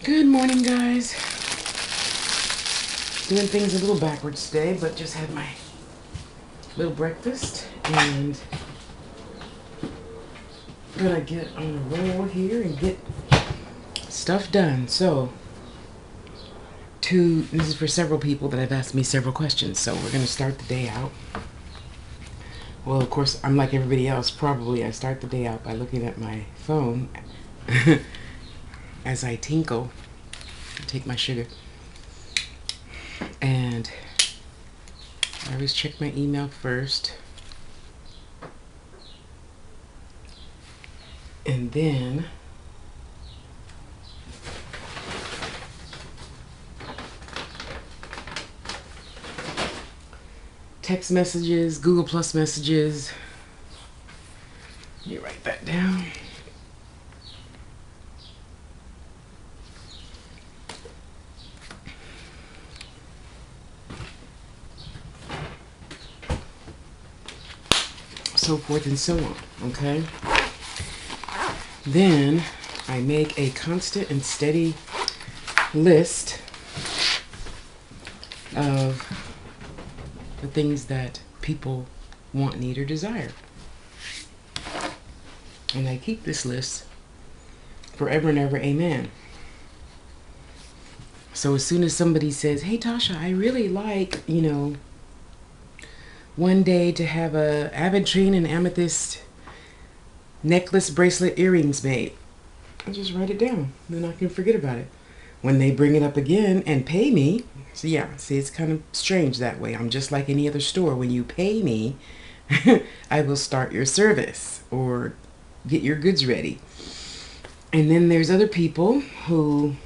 Good morning, guys. Doing things a little backwards today, but just had my little breakfast and gonna get on a roll here and get stuff done. So, this is for several people that have asked me several questions. So we're gonna start the day out. Well, of course, I'm like everybody else. Probably, I start the day out by looking at my phone as I tinkle. Take my sugar. And I always check my email first. And then text messages, Google Plus messages. You write that down. So forth and so on, okay? Then I make a constant and steady list of the things that people want, need, or desire. And I keep this list forever and ever, amen. So as soon as somebody says, hey Tasha, I really like, one day to have a aventurine and amethyst necklace, bracelet, earrings made, I just write it down. Then I can forget about it. When they bring it up again and pay me, so yeah, see, it's kind of strange that way. I'm just like any other store. When you pay me, I will start your service or get your goods ready. And then there's other people who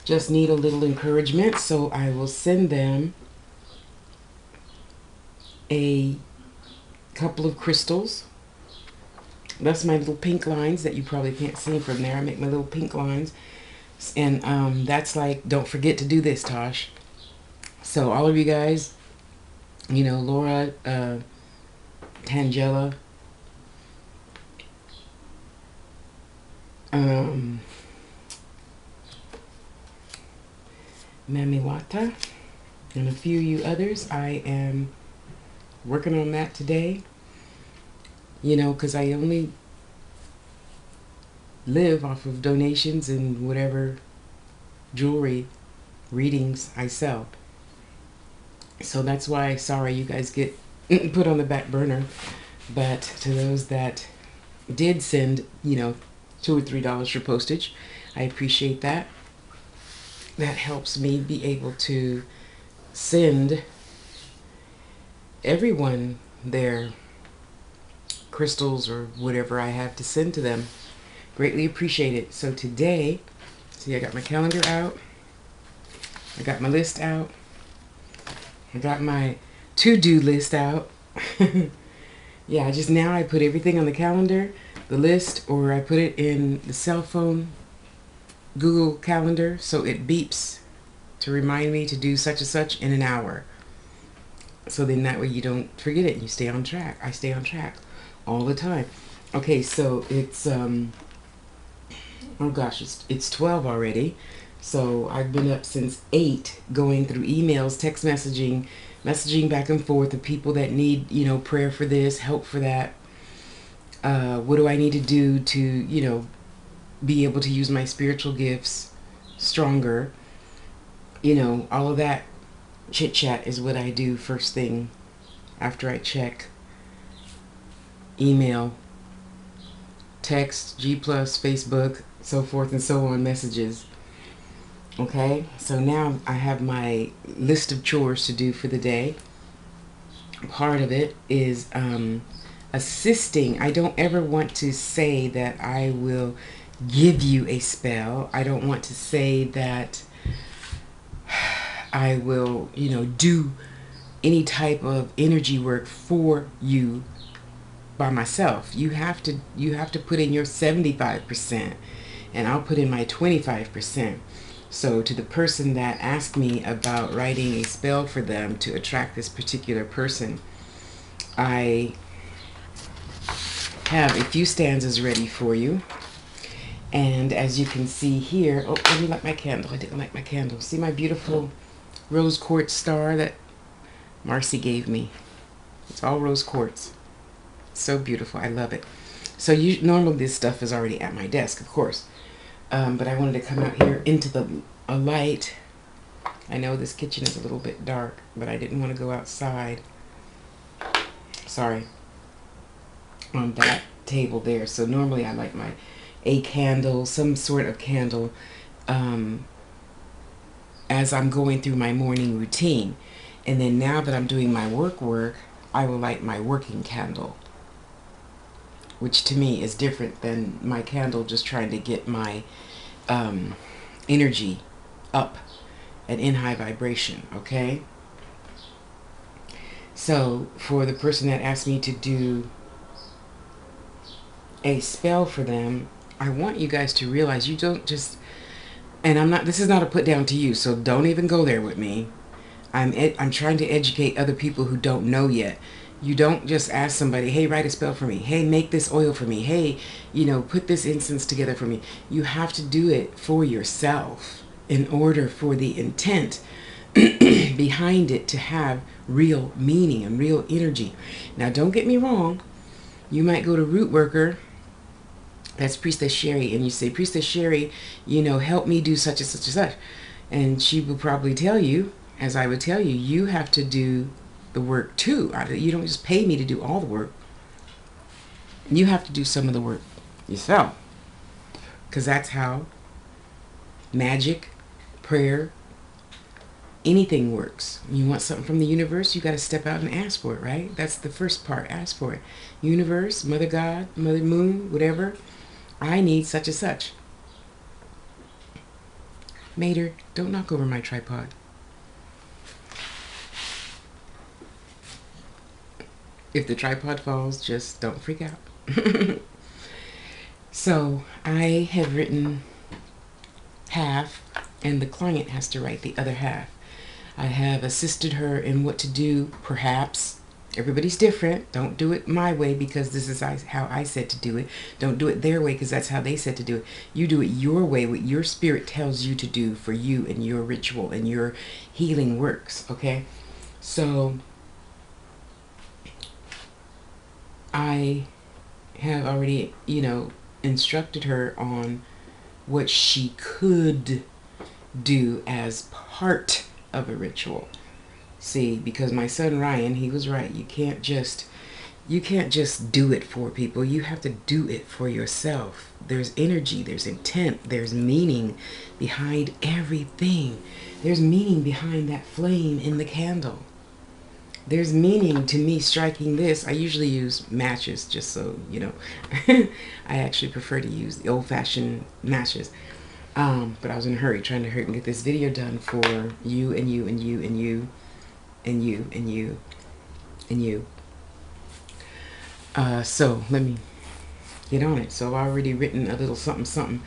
just need a little encouragement, so I will send them a couple of crystals. That's my little pink lines that you probably can't see from there. I make my little pink lines. And that's like, don't forget to do this, Tosh. So all of you guys, Laura, Tangela, Mamiwata, and a few of you others, I am working on that today. Because I only live off of donations and whatever jewelry readings I sell. So that's why, sorry, you guys get put on the back burner. But to those that did send, $2 or $3 for postage, I appreciate that. That helps me be able to send everyone their crystals or whatever I have to send to them. Greatly appreciate it. So today, see, I got my calendar out. I got my list out. I got my to-do list out. Yeah, just now I put everything on the calendar, the list, or I put it in the cell phone Google Calendar, so it beeps to remind me to do such and such in an hour. So then that way you don't forget it. You stay on track. I stay on track all the time. Okay, so it's oh gosh, it's 12 already. So I've been up since 8 going through emails, text messaging back and forth of people that need, prayer for this, help for that. What do I need to do to, be able to use my spiritual gifts stronger? All of that chit chat is what I do first thing after I check email, text, G+, Facebook, so forth and so on messages. Okay, so now I have my list of chores to do for the day. Part of it is assisting. I don't ever want to say that I will give you a spell. I don't want to say that I will, do any type of energy work for you by myself. You have to put in your 75%, and I'll put in my 25%. So to the person that asked me about writing a spell for them to attract this particular person, I have a few stanzas ready for you. And as you can see here, oh, let me light my candle. I didn't light my candle. See my beautiful rose quartz star that Marcy gave me? It's all rose quartz. So beautiful. I love it. So normally this stuff is already at my desk, of course. But I wanted to come out here into the light. I know this kitchen is a little bit dark, but I didn't want to go outside. Sorry. On that table there. So normally I like a candle, some sort of candle, as I'm going through my morning routine. And then now that I'm doing my work, I will light my working candle, which to me is different than my candle just trying to get my energy up and in high vibration, okay? So for the person that asked me to do a spell for them, I want you guys to realize you don't just, and this is not a put down to you, so don't even go there with me. I'm trying to educate other people who don't know yet. You don't just ask somebody, hey, write a spell for me. Hey, make this oil for me. Hey, put this incense together for me. You have to do it for yourself in order for the intent behind it to have real meaning and real energy. Now, don't get me wrong. You might go to Root Worker, that's Priestess Sherry, and you say, Priestess Sherry, help me do such and such and such. And she will probably tell you, as I would tell you, you have to do the work too. You don't just pay me to do all the work. You have to do some of the work yourself, because that's how magic, prayer, anything works. You want something from the universe, you got to step out and ask for it, right? That's the first part. Ask for it. Universe, Mother God, Mother Moon, whatever. I need such and such. Mater, don't knock over my tripod. If the tripod falls, just don't freak out. So I have written half, and the client has to write the other half. I have assisted her in what to do, perhaps. Everybody's different. Don't do it my way because this is how I said to do it. Don't do it their way because that's how they said to do it. You do it your way, what your spirit tells you to do for you and your ritual and your healing works, okay? So I have already, instructed her on what she could do as part of a ritual. See, because my son Ryan, he was right. You can't just do it for people. You have to do it for yourself. There's energy, there's intent, there's meaning behind everything. There's meaning behind that flame in the candle. There's meaning to me striking this. I usually use matches, just so you know. I actually prefer to use the old-fashioned matches. But I was in a hurry, trying to hurry and get this video done for you and you and you and you and you and you and you. So let me get on it. So I've already written a little something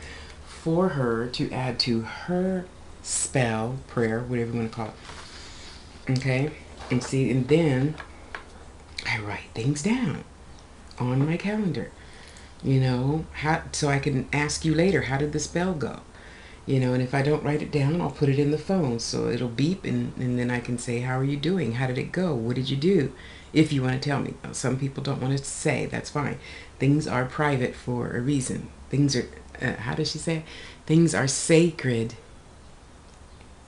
for her to add to her spell, prayer, whatever you want to call it. Okay? And see, and then I write things down on my calendar, so I can ask you later, how did the spell go? And if I don't write it down, I'll put it in the phone, so it'll beep, and then I can say, how are you doing? How did it go? What did you do? If you want to tell me. Some people don't want to say, that's fine. Things are private for a reason. Things are, how does she say it? Things are sacred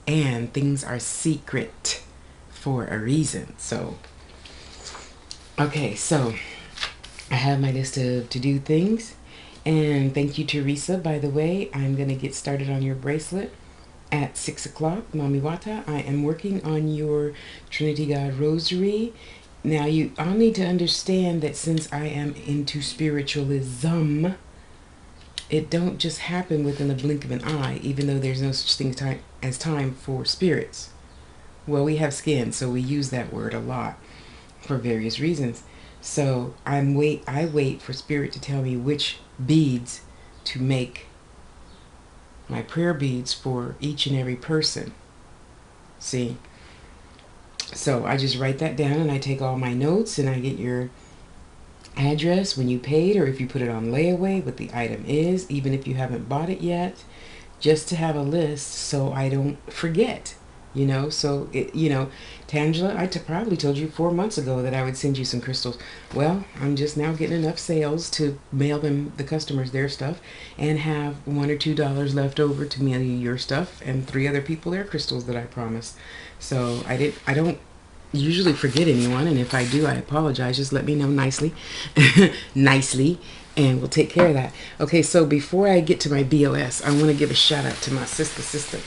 and things are secret for a reason. So, okay, so I have my list of to-do things. And thank you, Teresa. By the way, I'm going to get started on your bracelet at 6 o'clock, Mami Wata. I am working on your Trinity God Rosary. Now, I'll need to understand that since I am into spiritualism, it don't just happen within the blink of an eye, even though there's no such thing as time for spirits. Well, we have skin, so we use that word a lot for various reasons. So I wait for Spirit to tell me which beads to make my prayer beads for each and every person. See? So I just write that down and I take all my notes and I get your address when you paid, or if you put it on layaway, what the item is, even if you haven't bought it yet, just to have a list so I don't forget. So Tangela, I probably told you 4 months ago that I would send you some crystals. Well, I'm just now getting enough sales to mail them, the customers, their stuff, and have $1 or $2 left over to mail you your stuff and 3 other people their crystals that I promised. So I don't usually forget anyone, and if I do, I apologize. Just let me know nicely, nicely, and we'll take care of that. Okay, so before I get to my BOS, I want to give a shout out to my sister.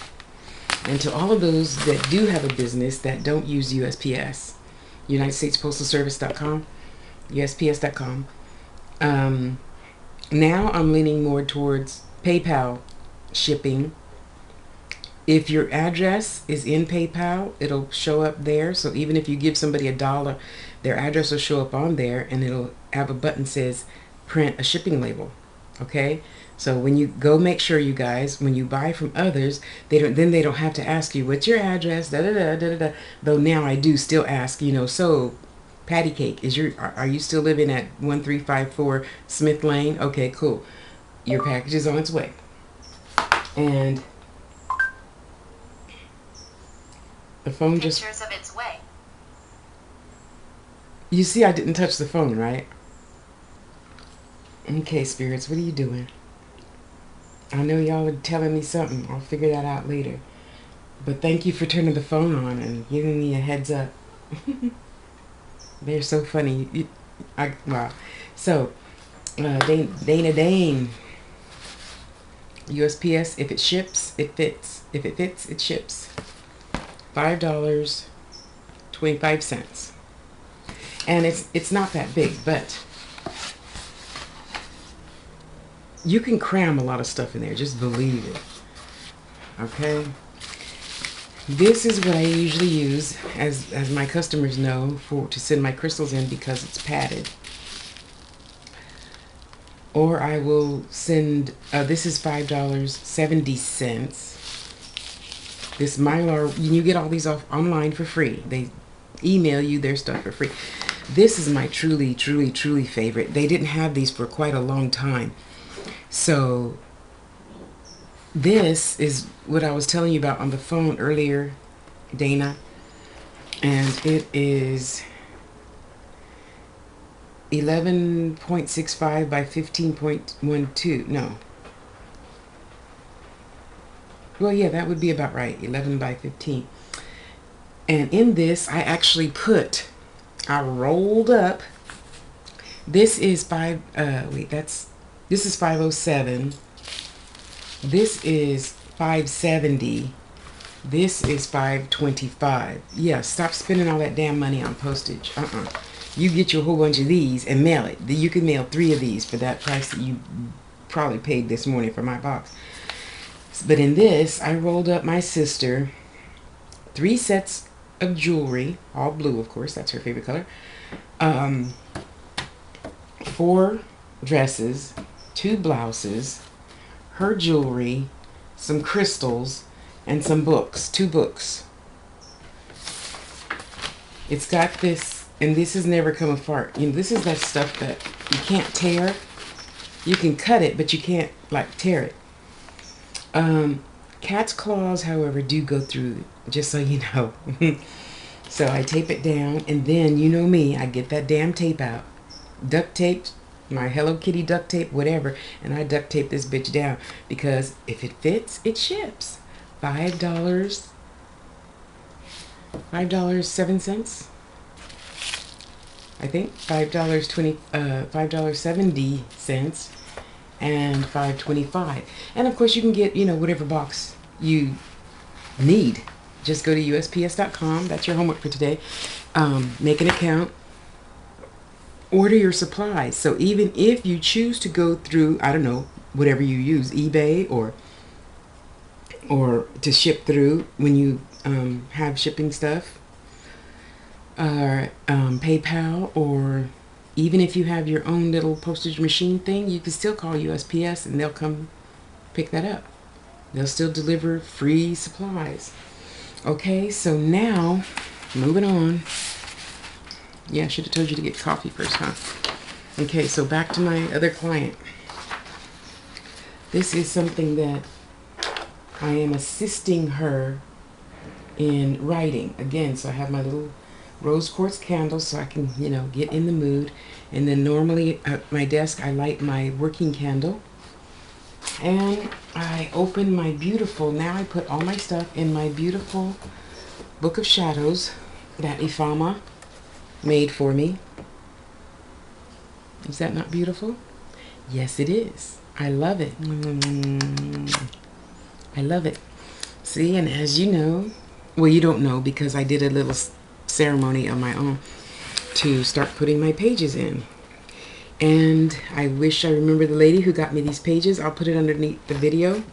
And to all of those that do have a business that don't use USPS, UnitedStatesPostalService.com, USPS.com. Now I'm leaning more towards PayPal shipping. If your address is in PayPal, it'll show up there. So even if you give somebody $1, their address will show up on there, and it'll have a button that says print a shipping label. Okay? So when you go, make sure, you guys, when you buy from others, they don't have to ask you what's your address, da da da da da. Though now I do still ask, so Patty Cake, are you still living at 1354 Smith Lane? Okay, cool. Your package is on its way. And the phone just pictures of its way. You see, I didn't touch the phone, right? Okay, spirits, what are you doing? I know y'all are telling me something. I'll figure that out later. But thank you for turning the phone on and giving me a heads up. They're so funny. Wow. So, Dana Dane. USPS, if it ships, it fits. If it fits, it ships. $5.25. And it's not that big, but you can cram a lot of stuff in there. Just believe it. Okay? This is what I usually use, as my customers know, to send my crystals in, because it's padded. Or I will send, this is $5.70. This Mylar, you get all these off online for free. They email you their stuff for free. This is my truly, truly, truly favorite. They didn't have these for quite a long time. So this is what I was telling you about on the phone earlier, Dana. And it is 11.65 by 15.12. No. Well, yeah, that would be about right. 11 by 15. And in this, I actually I rolled up. This is this is 507. This is 570. This is 525. Yeah, stop spending all that damn money on postage. You get you a whole bunch of these and mail it. You can mail 3 of these for that price that you probably paid this morning for my box. But in this, I rolled up my sister 3 sets of jewelry, all blue, of course, that's her favorite color. 4 dresses, 2 blouses, her jewelry, some crystals, and some books. 2 books. It's got this, and this has never come apart. This is that stuff that you can't tear. You can cut it, but you can't, tear it. Cat's claws, however, do go through, just so you know. So I tape it down, and then, you know me, I get that damn tape out. Duct tape, my Hello Kitty duct tape, whatever, and I duct tape this bitch down, because if it fits, it ships. $5.07, I think. $5.70 and $5.25. And of course you can get, whatever box you need. Just go to USPS.com. That's your homework for today. Make an account. Order your supplies. So even if you choose to go through, I don't know, whatever you use, eBay or to ship through when you have shipping stuff, or PayPal, or even if you have your own little postage machine thing, you can still call USPS and they'll come pick that up. They'll still deliver free supplies. Okay, so now, moving on. Yeah, I should have told you to get coffee first, huh? Okay, so back to my other client. This is something that I am assisting her in writing. Again, so I have my little rose quartz candle so I can, you know, get in the mood. And then normally at my desk, I light my working candle. And I open my beautiful, now I put all my stuff in my beautiful Book of Shadows that Ifama made for me. Is that not beautiful? Yes, it is. I love it. I love it. See, and as you know, well, you don't know because I did a little ceremony on my own to start putting my pages in. And I wish I remember the lady who got me these pages. I'll put it underneath the video.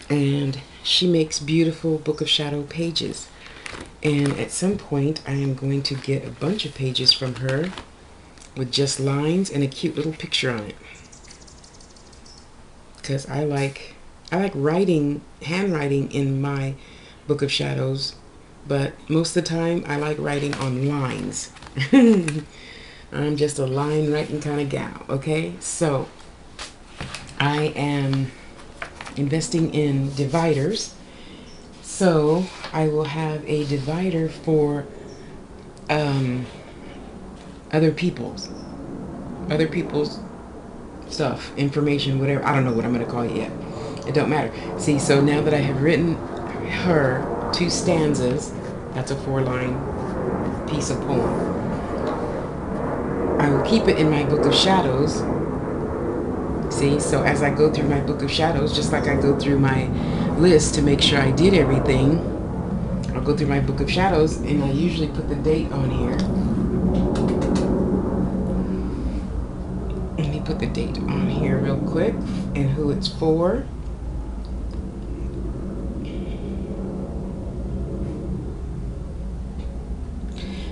And she makes beautiful Book of Shadow pages. And at some point, I am going to get a bunch of pages from her with just lines and a cute little picture on it. Because I like writing, handwriting in my Book of Shadows, but most of the time I like writing on lines. I'm just a line writing kind of gal, okay? So I am investing in dividers. So I will have a divider for other people's stuff, information, whatever. I don't know what I'm going to call it yet. It don't matter. See, so now that I have written her 2 stanzas, that's a 4-line piece of poem. I will keep it in my Book of Shadows. See, so as I go through my Book of Shadows, just like I go through my list to make sure I did everything, I'll go through my Book of Shadows and I usually put the date on here. Let me put the date on here real quick and who it's for.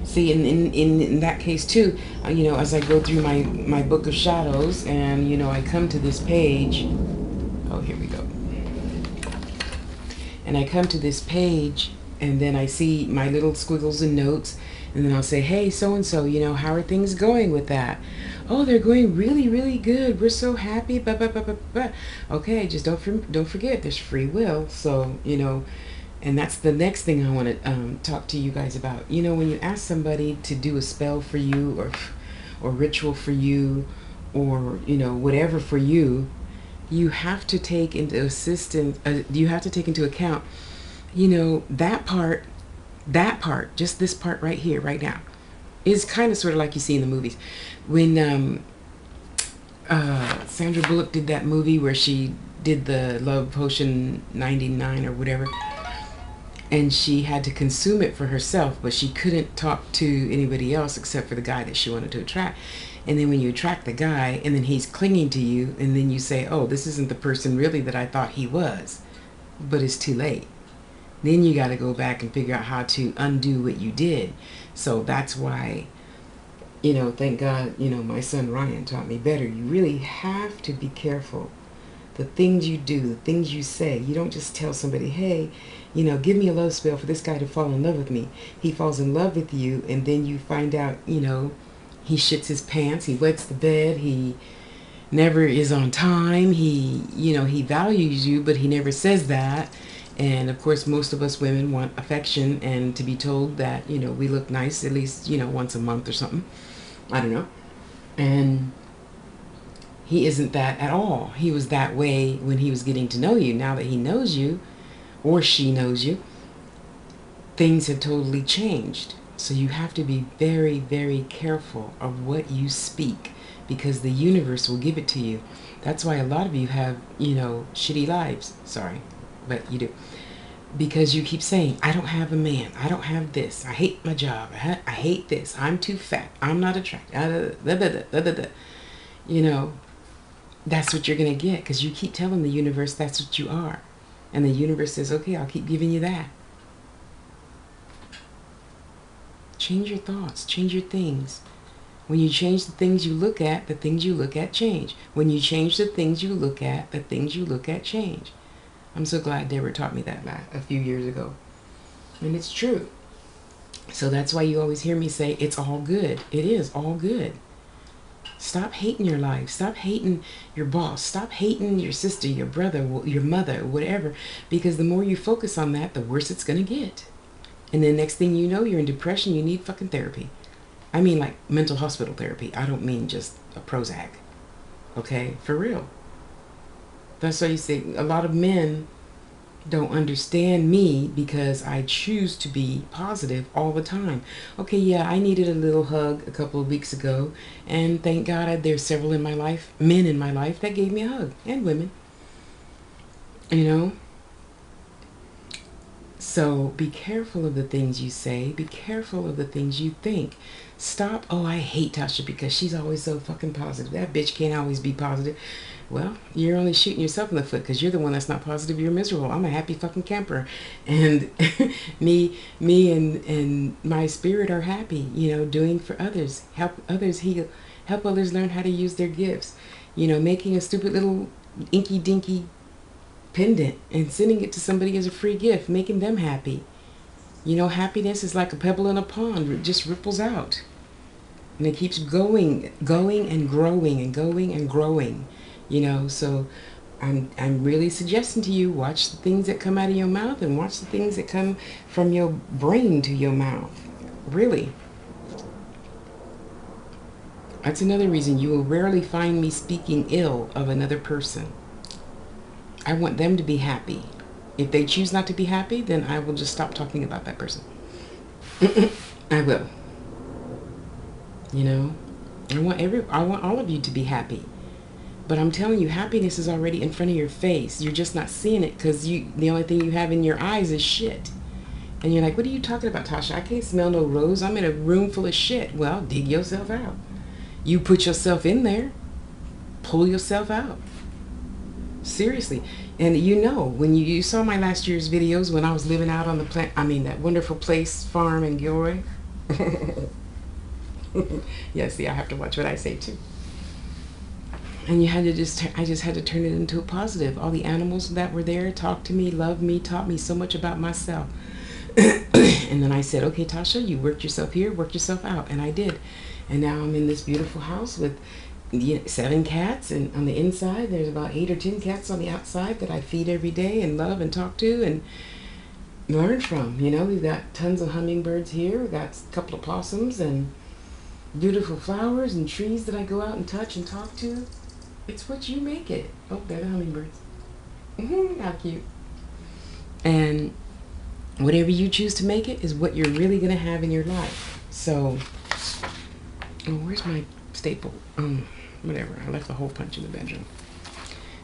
See, in that case too, you know, as I go through my Book of Shadows and, you know, I come to this page. Oh, here we go. And I come to this page and then I see my little squiggles and notes. And then I'll say, hey, so-and-so, you know, how are things going with that? Oh, they're going really, really good. We're so happy. Blah, blah, blah, blah, blah. Okay, just don't forget, there's free will. So, you know, and that's the next thing I want to talk to you guys about. You know, when you ask somebody to do a spell for you or ritual for you or, you know, whatever for you, you have to take into account, you know, that part, just this part right here, right now, is kind of sort of like you see in the movies. When Sandra Bullock did that movie where she did the Love Potion 99 or whatever, and she had to consume it for herself, but she couldn't talk to anybody else except for the guy that she wanted to attract. And then when you attract the guy and then he's clinging to you, and then you say, oh, this isn't the person really that I thought he was, but it's too late. Then you got to go back and figure out how to undo what you did. So that's why, you know, thank God, you know, my son Ryan taught me better. You really have to be careful. The things you do, the things you say. You don't just tell somebody, hey, you know, give me a love spell for this guy to fall in love with me. He falls in love with you, and then you find out, you know, he shits his pants, he wets the bed, he never is on time, he, you know, he values you, but he never says that. And of course, most of us women want affection and to be told that, you know, we look nice at least, you know, once a month or something. I don't know. And he isn't that at all. He was that way when he was getting to know you. Now that he knows you, or she knows you, things have totally changed. So you have to be very, very careful of what you speak, because the universe will give it to you. That's why a lot of you have, you know, shitty lives. Sorry, but you do. Because you keep saying, I don't have a man. I don't have this. I hate my job. I hate this. I'm too fat. I'm not attractive. You know, that's what you're going to get, because you keep telling the universe that's what you are. And the universe says, okay, I'll keep giving you that. Change your thoughts. Change your things. When you change the things you look at, the things you look at change. When you change the things you look at, the things you look at change. I'm so glad Deborah taught me that a few years ago. And it's true. So that's why you always hear me say, it's all good. It is all good. Stop hating your life. Stop hating your boss. Stop hating your sister, your brother, your mother, whatever. Because the more you focus on that, the worse it's going to get. And then next thing you know, you're in depression. You need fucking therapy. I mean like mental hospital therapy. I don't mean just a Prozac. Okay? For real. That's why you say a lot of men don't understand me because I choose to be positive all the time. Okay, yeah, I needed a little hug a couple of weeks ago, and thank God there's several in my life, men in my life, that gave me a hug, and women. You know? So be careful of the things you say. Be careful of the things you think. Stop, oh, I hate Tasha because she's always so fucking positive. That bitch can't always be positive. Well, you're only shooting yourself in the foot because you're the one that's not positive. You're miserable. I'm a happy fucking camper. And me and my spirit are happy, you know, doing for others. Help others heal. Help others learn how to use their gifts. You know, making a stupid little inky dinky pendant and sending it to somebody as a free gift, making them happy. You know, happiness is like a pebble in a pond. It just ripples out. And it keeps going and growing and going and growing. You know, so I'm really suggesting to you, watch the things that come out of your mouth and watch the things that come from your brain to your mouth. Really. That's another reason you will rarely find me speaking ill of another person. I want them to be happy. If they choose not to be happy, then I will just stop talking about that person. I will. You know, I want all of you to be happy. But I'm telling you, happiness is already in front of your face. You're just not seeing it because the only thing you have in your eyes is shit. And you're like, what are you talking about, Tasha? I can't smell no rose. I'm in a room full of shit. Well, dig yourself out. You put yourself in there. Pull yourself out. Seriously. And you know, when you saw my last year's videos when I was living out on that wonderful place, farm in Gilroy. Yeah, see, I have to watch what I say too. And I just had to turn it into a positive. All the animals that were there talked to me, loved me, taught me so much about myself. And then I said, okay, Tasha, you worked yourself here, work yourself out. And I did. And now I'm in this beautiful house with 7 cats. And on the inside, there's about 8 or 10 cats on the outside that I feed every day and love and talk to and learn from. You know, we've got tons of hummingbirds here. We've got a couple of possums and beautiful flowers and trees that I go out and touch and talk to. It's what you make it. Oh, they're the hummingbirds. How cute. And whatever you choose to make it is what you're really going to have in your life. So, oh, where's my staple? Whatever. I left the hole punch in the bedroom.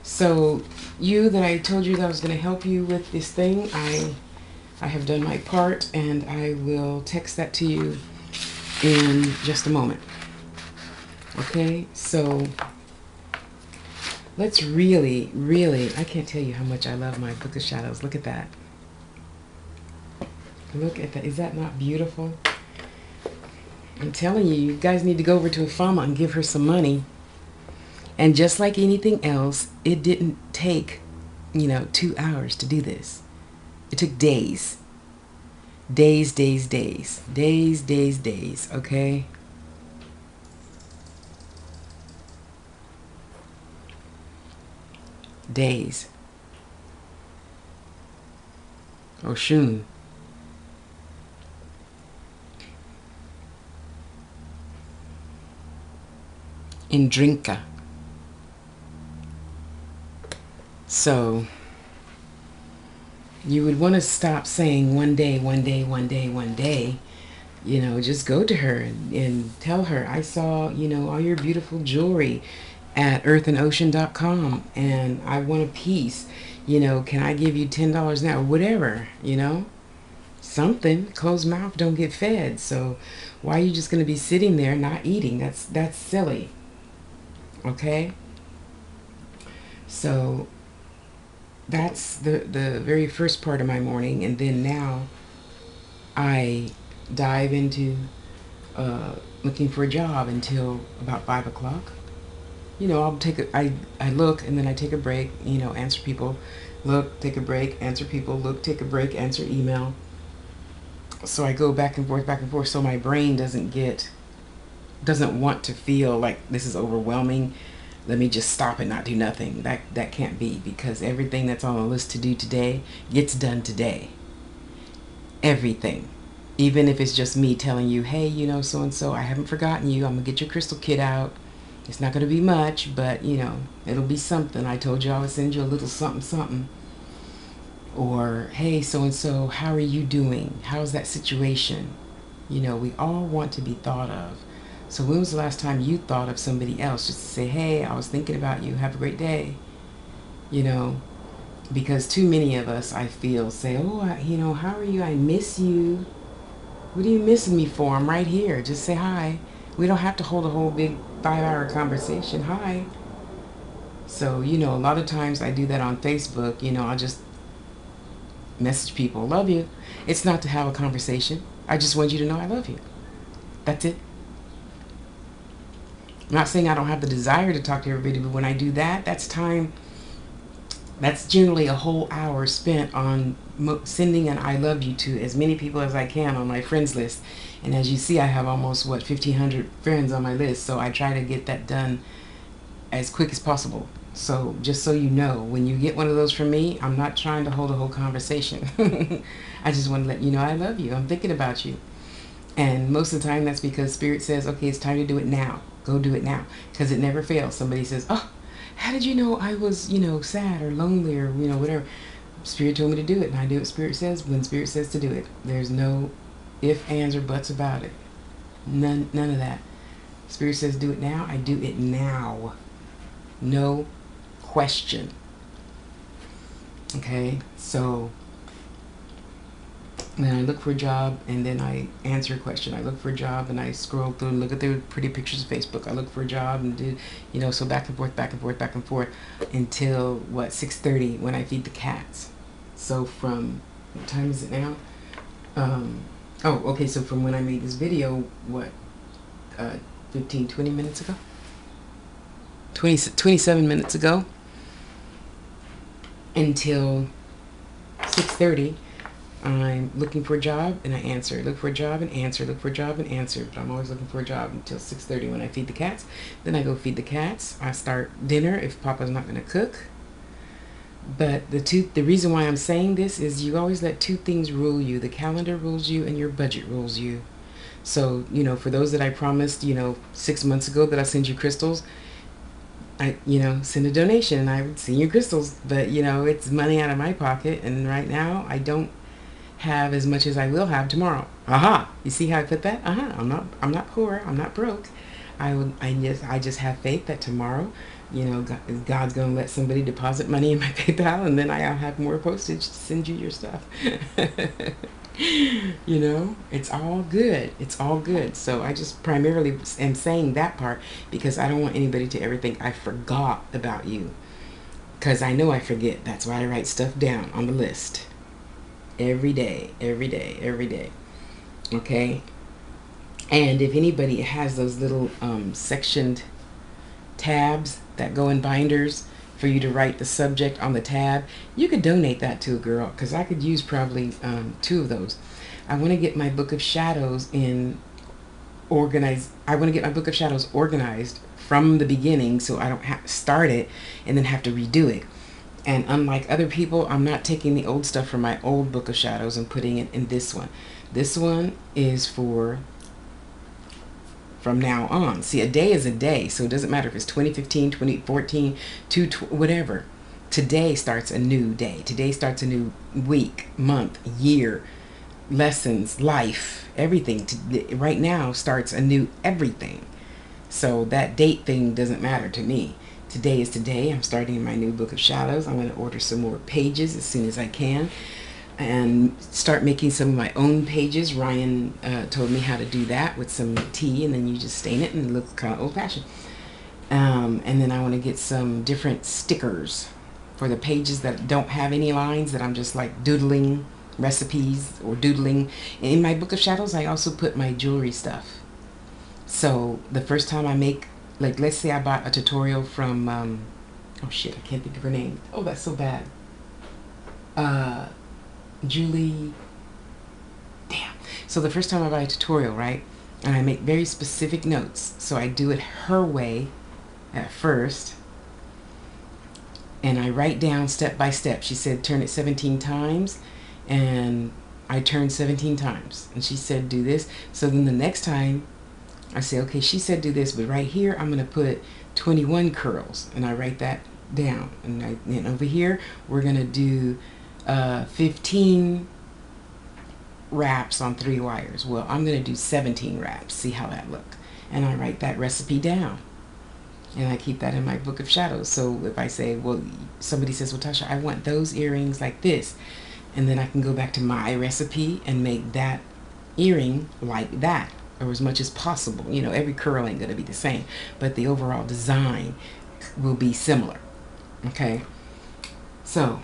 So, you that I told you that I was going to help you with this thing, I have done my part, and I will text that to you in just a moment. Okay? So, let's really, I can't tell you how much I love my Book of Shadows. Look at that. Look at that. Is that not beautiful? I'm telling you, you guys need to go over to Afama and give her some money. And just like anything else, it didn't take, 2 hours to do this. It took days. Days, okay? Days. Oshun. Indrinka. So you would want to stop saying one day. Just go to her and tell her, I saw, all your beautiful jewelry at earthandocean.com and I want a piece. Can I give you $10 now? Whatever, something. Closed mouth don't get fed. So why are you just going to be sitting there not eating? That's silly. Okay? So that's the very first part of my morning, and then now I dive into looking for a job until about 5 o'clock. I look and then I take a break, answer people, look, take a break, answer people, look, take a break, answer email. So I go back and forth so my brain doesn't get doesn't want to feel like this is overwhelming, let me just stop and not do nothing. That can't be, because everything that's on the list to do today gets done today. Everything. Even if it's just me telling you, hey, you know, so and so, I haven't forgotten you. I'm gonna get your crystal kit out. It's not gonna be much, but you know, it'll be something. I told you I would send you a little something something. Or, hey, so and so, how are you doing? How's that situation? You know, we all want to be thought of. So when was the last time you thought of somebody else, just to say, hey, I was thinking about you, have a great day? You know, because too many of us, I feel, say, oh, you know, how are you? I miss you. What are you missing me for? I'm right here. Just say hi. We don't have to hold a whole big 5-hour conversation. Hi. So, you know, a lot of times I do that on Facebook. You know, I'll just message people, love you. It's not to have a conversation. I just want you to know I love you. That's it. I'm not saying I don't have the desire to talk to everybody, but when I do that, that's time. That's generally a whole hour spent on sending an I love you to as many people as I can on my friends list. And as you see, I have almost, 1,500 friends on my list. So I try to get that done as quick as possible. So just so you know, when you get one of those from me, I'm not trying to hold a whole conversation. I just want to let you know I love you. I'm thinking about you. And most of the time that's because Spirit says, okay, it's time to do it now. Go do it now. Because it never fails. Somebody says, oh, how did you know I was, you know, sad or lonely or, you know, whatever. Spirit told me to do it, and I do what Spirit says when Spirit says to do it. There's no ifs, ands, or buts about it. None of that. Spirit says do it now. I do it now. No question. Okay, so then I look for a job, and then I answer a question. I look for a job, and I scroll through and look at the pretty pictures of Facebook. I look for a job and do, you know, so back and forth, back and forth, back and forth until, 6:30 when I feed the cats. So from, what time is it now? Oh, okay, so from when I made this video, 15, 20 minutes ago? 27 minutes ago until 6:30. I'm looking for a job and I answer. Look for a job and answer. Look for a job and answer. But I'm always looking for a job until 6:30 when I feed the cats. Then I go feed the cats. I start dinner if Papa's not going to cook. But the reason why I'm saying this is you always let two things rule you. The calendar rules you and your budget rules you. So, you know, for those that I promised, you know, 6 months ago that I send you crystals, I, you know, send a donation and I would send you crystals. But, you know, it's money out of my pocket. And right now I don't have as much as I will have tomorrow. Aha! You see how I put that? I'm not poor. I'm not broke. I just have faith that tomorrow, you know, God's going to let somebody deposit money in my PayPal, and then I'll have more postage to send you your stuff. You know, it's all good. It's all good. So I just primarily am saying that part because I don't want anybody to ever think I forgot about you. Because I know I forget. That's why I write stuff down on the list. Every day, every day, every day. Okay? And if anybody has those little sectioned tabs that go in binders for you to write the subject on the tab, you could donate that to a girl, because I could use probably 2 of those. I want to get my Book of Shadows organized. I want to get my Book of Shadows organized from the beginning so I don't have to start it and then have to redo it. And unlike other people, I'm not taking the old stuff from my old Book of Shadows and putting it in this one. This one is for from now on. See, a day is a day, so it doesn't matter if it's 2015, 2014, whatever. Today starts a new day. Today starts a new week, month, year, lessons, life, everything. Right now starts a new everything. So that date thing doesn't matter to me. Today is today. I'm starting my new Book of Shadows. I'm going to order some more pages as soon as I can and start making some of my own pages. Ryan told me how to do that with some tea, and then you just stain it and it looks kind of old-fashioned. And then I want to get some different stickers for the pages that don't have any lines, that I'm just like doodling recipes or doodling. And in my Book of Shadows, I also put my jewelry stuff. So the first time I make, like, let's say I bought a tutorial from, oh shit, I can't think of her name. Oh, that's so bad. Julie, damn. So the first time I buy a tutorial, right, And I make very specific notes. So I do it her way at first. And I write down step by step. She said turn it 17 times. And I turned 17 times. And she said do this. So then the next time I say, okay, she said do this, but right here I'm going to put 21 curls. And I write that down. And over here we're going to do 15 wraps on 3 wires. Well, I'm going to do 17 wraps. See how that looked. And I write that recipe down. And I keep that in my book of shadows. So if I say, well, somebody says, well, Tasha, I want those earrings like this. And then I can go back to my recipe and make that earring like that, or as much as possible. You know, every curl ain't going to be the same, but the overall design will be similar. Okay. So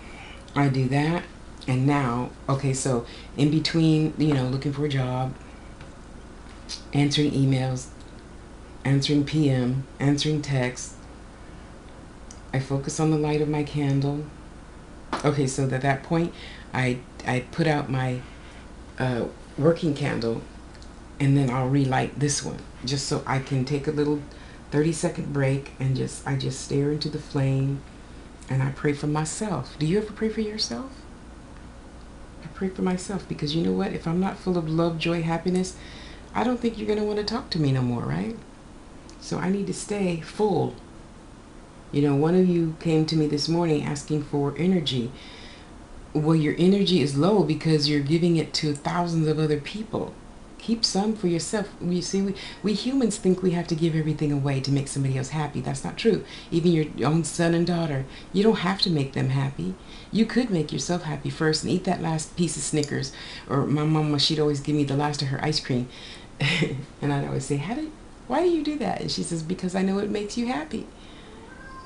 I do that. And now, okay, so in between, you know, looking for a job, answering emails, answering PM, answering texts, I focus on the light of my candle. Okay, so at that point, I put out my working candle, and then I'll relight this one, just so I can take a little 30-second break, and I just stare into the flame, and I pray for myself. Do you ever pray for yourself? I pray for myself, because you know what? If I'm not full of love, joy, happiness, I don't think you're going to want to talk to me no more, right? So I need to stay full. You know, one of you came to me this morning asking for energy. Well, your energy is low because you're giving it to thousands of other people. Keep some for yourself. You see, we humans think we have to give everything away to make somebody else happy. That's not true. Even your own son and daughter, you don't have to make them happy. You could make yourself happy first and eat that last piece of Snickers. Or my mama, she'd always give me the last of her ice cream. And I'd always say, why do you do that? And she says, because I know it makes you happy.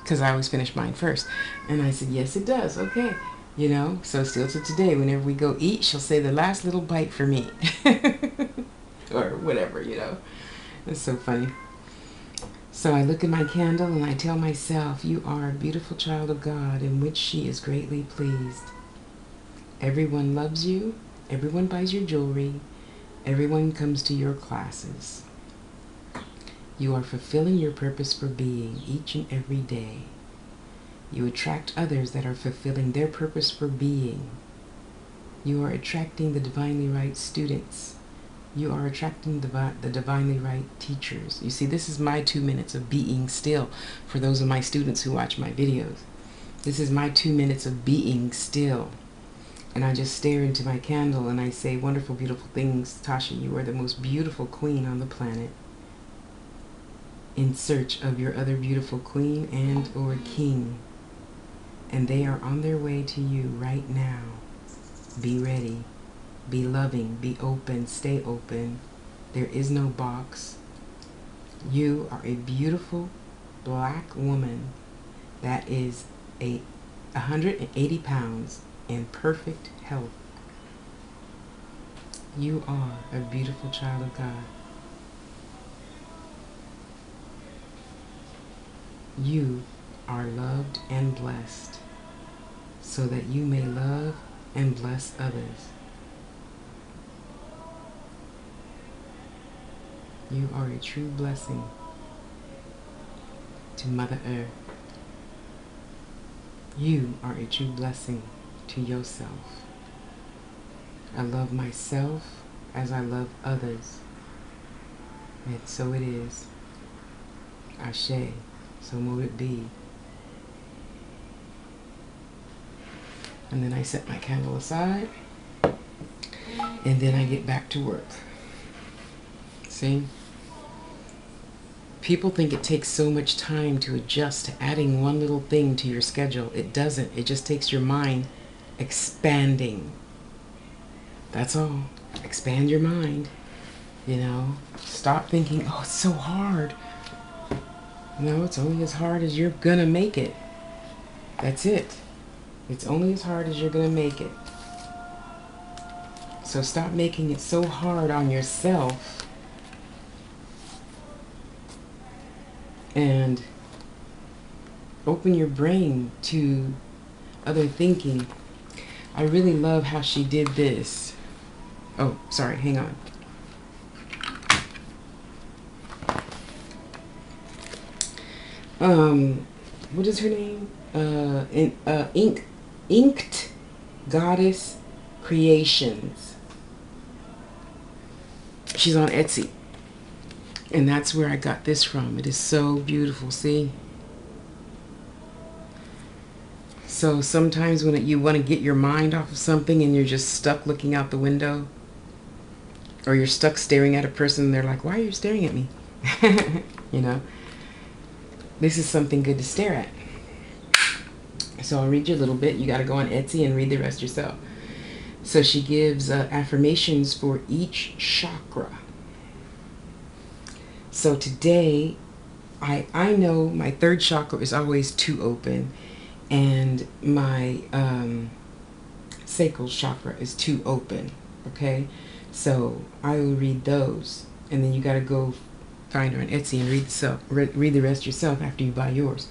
Because I always finish mine first. And I said, yes, it does. Okay. You know, so still to today, whenever we go eat, she'll say the last little bite for me. Or whatever, you know. It's so funny. So I look at my candle and I tell myself, you are a beautiful child of God in which she is greatly pleased. Everyone loves you. Everyone buys your jewelry. Everyone comes to your classes. You are fulfilling your purpose for being each and every day. You attract others that are fulfilling their purpose for being. You are attracting the divinely right students. You are attracting the divinely right teachers. You see, this is my 2 minutes of being still for those of my students who watch my videos. This is my 2 minutes of being still. And I just stare into my candle and I say, wonderful, beautiful things. Tasha, you are the most beautiful queen on the planet, in search of your other beautiful queen and or king. And they are on their way to you right now. Be ready. Be loving. Be open. Stay open. There is no box. You are a beautiful black woman that is 180 pounds in perfect health. You are a beautiful child of God. You are loved and blessed so that you may love and bless others. You are a true blessing to Mother Earth. You are a true blessing to yourself. I love myself as I love others. And so it is. Ashe. So mote it be. And then I set my candle aside. And then I get back to work. See? People think it takes so much time to adjust to adding one little thing to your schedule. It doesn't. It just takes your mind expanding. That's all. Expand your mind. You know? Stop thinking, oh, it's so hard. No, it's only as hard as you're gonna make it. That's it. It's only as hard as you're gonna make it. So stop making it so hard on yourself. And open your brain to other thinking. I really love how she did this. Oh, sorry, hang on. what is her name? Inked Goddess Creations. She's on Etsy. And that's where I got this from. It is so beautiful, see? So sometimes when you want to get your mind off of something and you're just stuck looking out the window, or you're stuck staring at a person and they're like, why are you staring at me? You know, this is something good to stare at. So I'll read you a little bit. You got to go on Etsy and read the rest yourself. So she gives affirmations for each chakra. So today, I know my third chakra is always too open, and my sacral chakra is too open. Okay, so I will read those, and then you got to go find her on Etsy and read the rest yourself after you buy yours.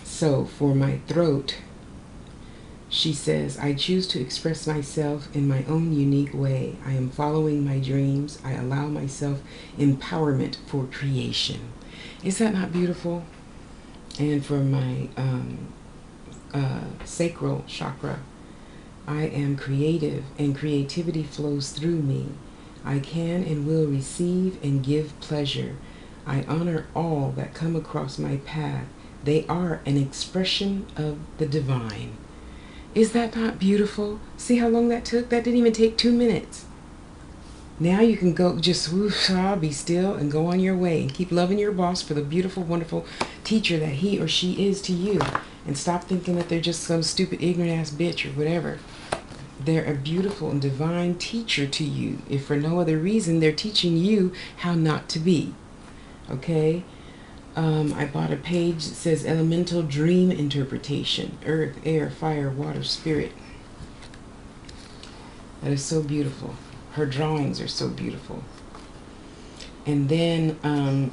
So for my throat, she says, I choose to express myself in my own unique way. I am following my dreams. I allow myself empowerment for creation. Is that not beautiful? And for my sacral chakra, I am creative and creativity flows through me. I can and will receive and give pleasure. I honor all that come across my path. They are an expression of the divine. Is that not beautiful? See how long that took? That didn't even take 2 minutes. Now you can go just be still and go on your way and keep loving your boss for the beautiful, wonderful teacher that he or she is to you. And stop thinking that they're just some stupid, ignorant ass bitch or whatever. They're a beautiful and divine teacher to you. If for no other reason, they're teaching you how not to be. Okay? I bought a page that says Elemental Dream Interpretation. Earth, air, fire, water, spirit. That is so beautiful. Her drawings are so beautiful. And then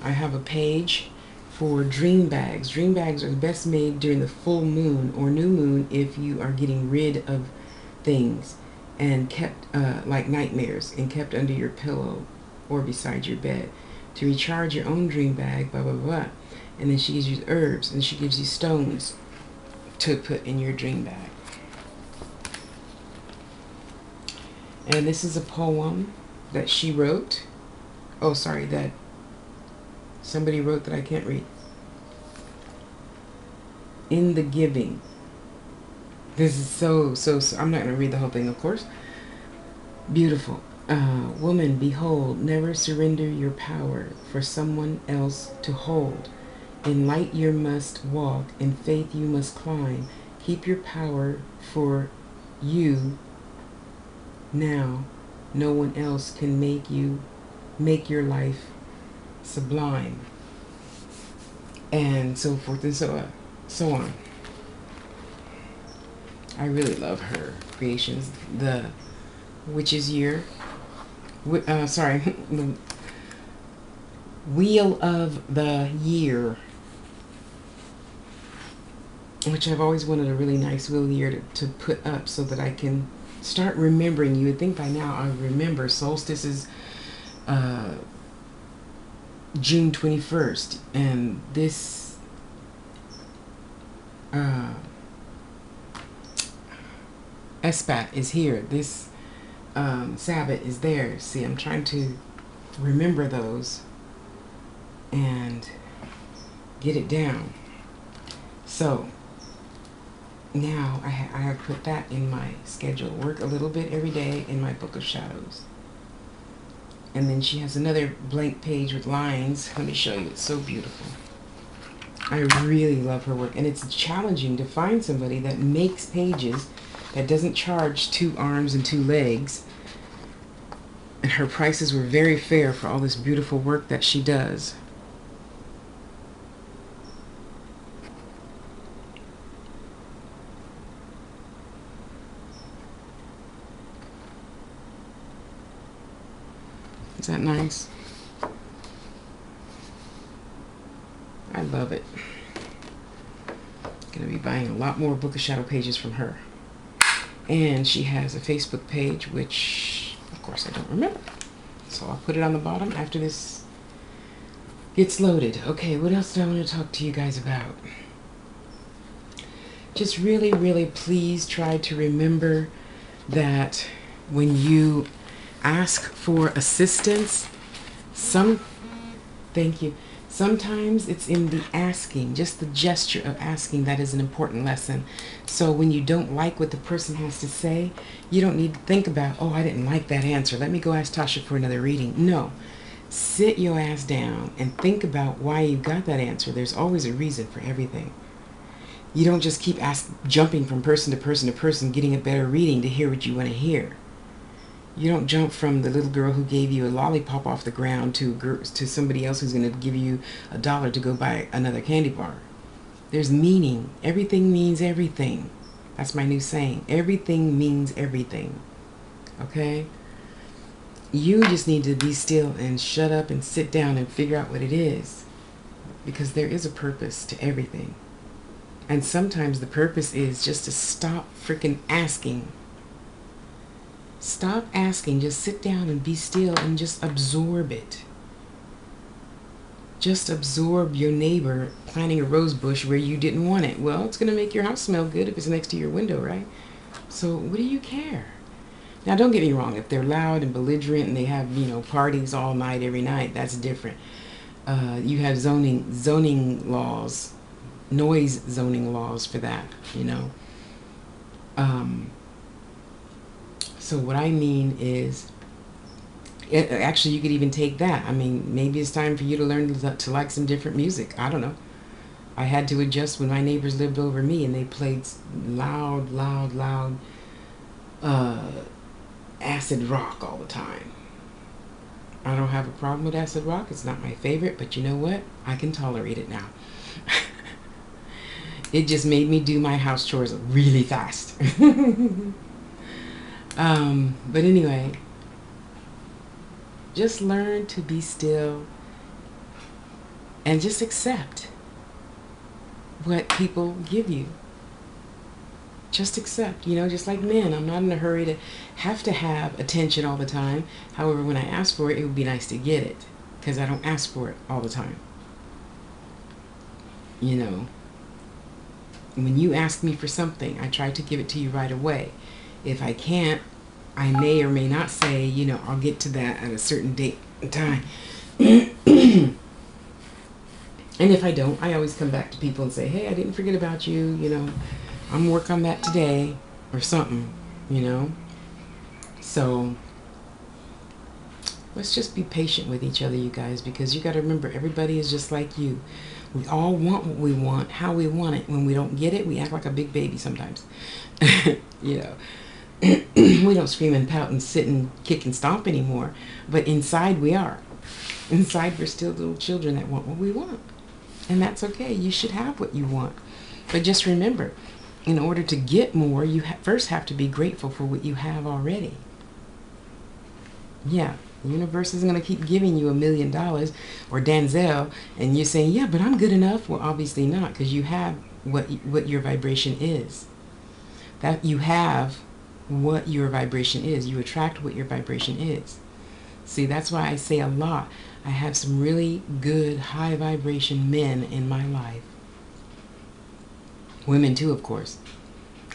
I have a page for dream bags. Dream bags are best made during the full moon or new moon if you are getting rid of things and kept like nightmares and kept under your pillow or beside your bed. To recharge your own dream bag, blah, blah, blah. And then she gives you herbs and she gives you stones to put in your dream bag. And this is a poem that she wrote. Oh, sorry, that somebody wrote that I can't read. In the Giving. This is so I'm not going to read the whole thing, of course. Beautiful. Woman, behold, never surrender your power for someone else to hold. In light you must walk, in faith you must climb. Keep your power for you now. No one else can make your life sublime. And so forth and so on. I really love her creations. The Witch's Year. The Wheel of the Year, which I've always wanted a really nice wheel of the year to put up so that I can start remembering. You would think by now I remember solstice is June 21st, and this Espat is here. This Sabbath is there. See, I'm trying to remember those and get it down. So now I have put that in my schedule. Work a little bit every day in my Book of Shadows. And then she has another blank page with lines. Let me show you. It's so beautiful. I really love her work. And it's challenging to find somebody that makes pages that doesn't charge 2 arms and 2 legs. And her prices were very fair for all this beautiful work that she does. Is that nice? I love it. Gonna be buying a lot more Book of Shadow pages from her. And she has a Facebook page, which of course I don't remember. So I'll put it on the bottom after this gets loaded. Okay, what else do I want to talk to you guys about? Just really, really please try to remember that when you ask for assistance, thank you. Sometimes it's in the asking, just the gesture of asking, that is an important lesson. So when you don't like what the person has to say, you don't need to think about, oh, I didn't like that answer, let me go ask Tasha for another reading. No. Sit your ass down and think about why you got that answer. There's always a reason for everything. You don't just keep jumping from person to person to person, getting a better reading to hear what you want to hear. You don't jump from the little girl who gave you a lollipop off the ground to somebody else who's going to give you $1 to go buy another candy bar. There's meaning. Everything means everything. That's my new saying. Everything means everything. Okay? You just need to be still and shut up and sit down and figure out what it is. Because there is a purpose to everything. And sometimes the purpose is just to stop freaking asking. Stop asking. Just sit down and be still and just absorb it. Just absorb your neighbor planting a rose bush where you didn't want it. Well, it's going to make your house smell good if it's next to your window, right? So what do you care? Now, don't get me wrong. If they're loud and belligerent and they have, parties all night, every night, that's different. You have zoning laws, noise zoning laws for that, So what I mean is, actually, you could even take that. I mean, maybe it's time for you to learn to like some different music. I don't know. I had to adjust when my neighbors lived over me and they played loud acid rock all the time. I don't have a problem with acid rock. It's not my favorite, but you know what? I can tolerate it now. It just made me do my house chores really fast. But anyway, just learn to be still and just accept what people give you. Just accept, just like men. I'm not in a hurry to have attention all the time. However, when I ask for it, it would be nice to get it because I don't ask for it all the time. When you ask me for something, I try to give it to you right away. If I can't, I may or may not say, I'll get to that at a certain date and time. And if I don't, I always come back to people and say, hey, I didn't forget about you, I'm working on that today or something, So let's just be patient with each other, you guys, because you got to remember, everybody is just like you. We all want what we want, how we want it. When we don't get it, we act like a big baby sometimes. We don't scream and pout and sit and kick and stomp anymore. But inside we are. Inside we're still little children that want what we want. And that's okay. You should have what you want. But just remember, in order to get more, you first have to be grateful for what you have already. Yeah. The universe isn't going to keep giving you $1 million or Denzel and you're saying, yeah, but I'm good enough. Well, obviously not, because you have what your vibration is. That you have what your vibration is. You attract what your vibration is. See, that's why I say a lot. I have some really good high vibration men in my life. Women too, of course.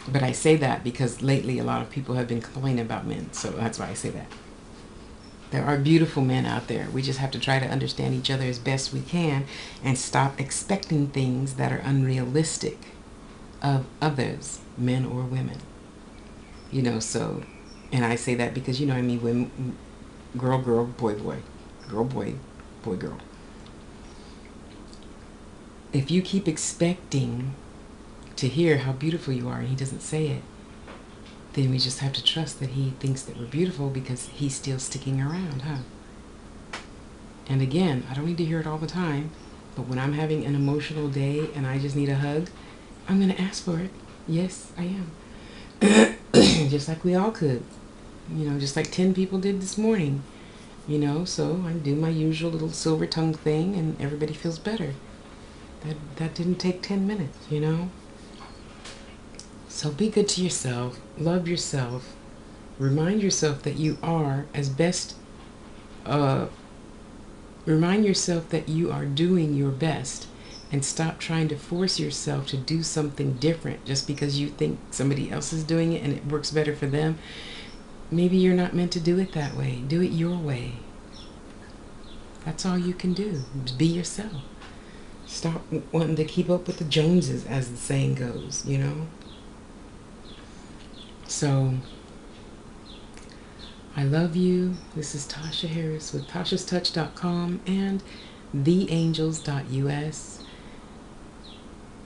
But I say that because lately a lot of people have been complaining about men. So that's why I say that. There are beautiful men out there. We just have to try to understand each other as best we can and stop expecting things that are unrealistic of others, men or women. So, and I say that because, women, girl, boy, girl, boy, girl. If you keep expecting to hear how beautiful you are and he doesn't say it, then we just have to trust that he thinks that we're beautiful because he's still sticking around, huh? And again, I don't need to hear it all the time, but when I'm having an emotional day and I just need a hug, I'm going to ask for it. Yes, I am. Just like we all could. Just like 10 people did this morning. So I do my usual little silver tongue thing and everybody feels better. That didn't take 10 minutes, So be good to yourself, love yourself, remind yourself that you are as best Remind yourself that you are doing your best, and stop trying to force yourself to do something different just because you think somebody else is doing it and it works better for them. Maybe you're not meant to do it that way. Do it your way. That's all you can do. Be yourself. Stop wanting to keep up with the Joneses, as the saying goes, you know? So, I love you. This is Tasha Harris with TashasTouch.com and theangels.us.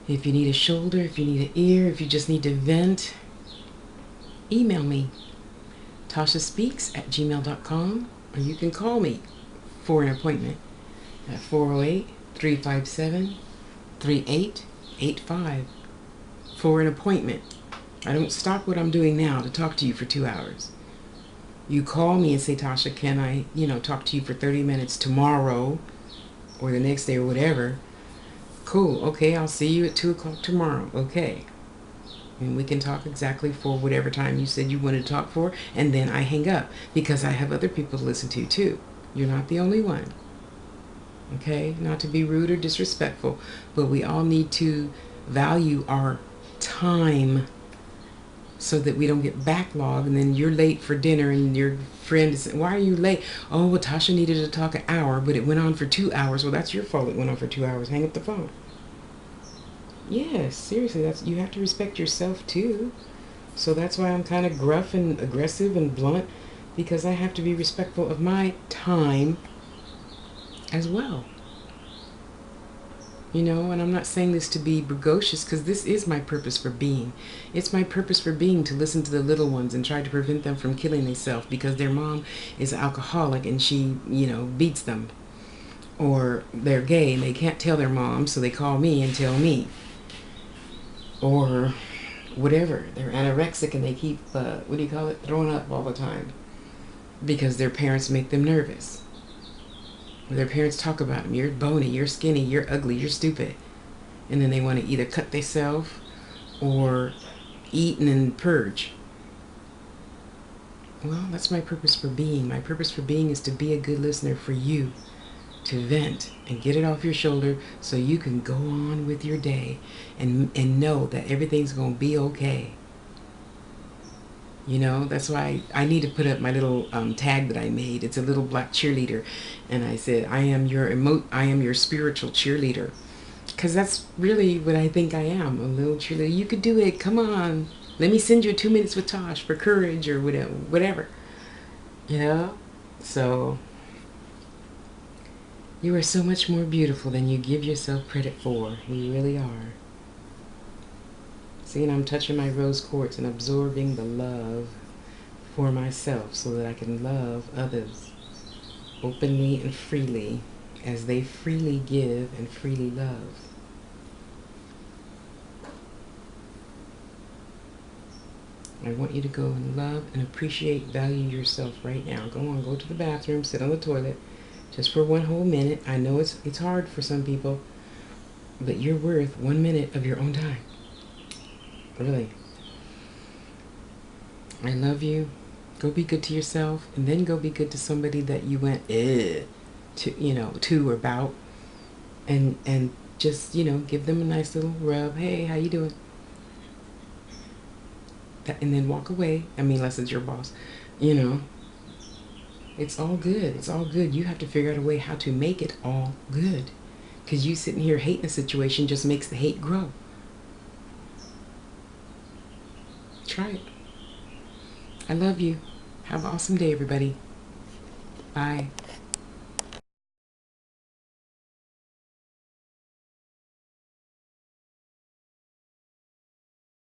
If you need a shoulder, if you need an ear, if you just need to vent, email me, TashaSpeaks@gmail.com, or you can call me for an appointment at 408-357-3885 for an appointment. I don't stop what I'm doing now to talk to you for 2 hours. You call me and say, Tasha, can I, talk to you for 30 minutes tomorrow or the next day or whatever? Cool. Okay, I'll see you at 2 o'clock tomorrow. Okay. And we can talk exactly for whatever time you said you wanted to talk for, and then I hang up because I have other people to listen to too. You're not the only one. Okay? Not to be rude or disrespectful, but we all need to value our time so that we don't get backlogged, and then you're late for dinner and your friend is, why are you late? Oh, well, Tasha needed to talk an hour, but it went on for 2 hours. Well, that's your fault it went on for 2 hours. Hang up the phone. Yes, seriously, you have to respect yourself too. So that's why I'm kind of gruff and aggressive and blunt, because I have to be respectful of my time as well. And I'm not saying this to be braggadocious, because this is my purpose for being. It's my purpose for being to listen to the little ones and try to prevent them from killing themselves because their mom is an alcoholic and she, beats them. Or they're gay and they can't tell their mom, so they call me and tell me. Or whatever, they're anorexic and they keep, throwing up all the time because their parents make them nervous. Their parents talk about them. You're bony, you're skinny, you're ugly, you're stupid. And then they want to either cut themselves or eat and then purge. Well, that's my purpose for being. My purpose for being is to be a good listener for you, to vent and get it off your shoulder so you can go on with your day and know that everything's going to be okay. That's why I need to put up my little tag that I made. It's a little black cheerleader, and I said, I am your spiritual cheerleader, because that's really what I think I am, a little cheerleader. You could do it. Come on, let me send you 2 minutes with Tosh for courage or whatever. So you are so much more beautiful than you give yourself credit for. You really are. See, and I'm touching my rose quartz and absorbing the love for myself so that I can love others openly and freely as they freely give and freely love. I want you to go and love and appreciate, value yourself right now. Go to the bathroom, sit on the toilet just for 1 whole minute. I know it's hard for some people, but you're worth 1 minute of your own time. Really. I love you. Go be good to yourself, and then go be good to somebody that you went to or about, and just give them a nice little rub. Hey, how you doing? And then walk away. Unless it's your boss. It's all good. It's all good. You have to figure out a way how to make it all good, because you sitting here hating a situation just makes the hate grow. Try it. I love you. Have an awesome day, everybody. Bye.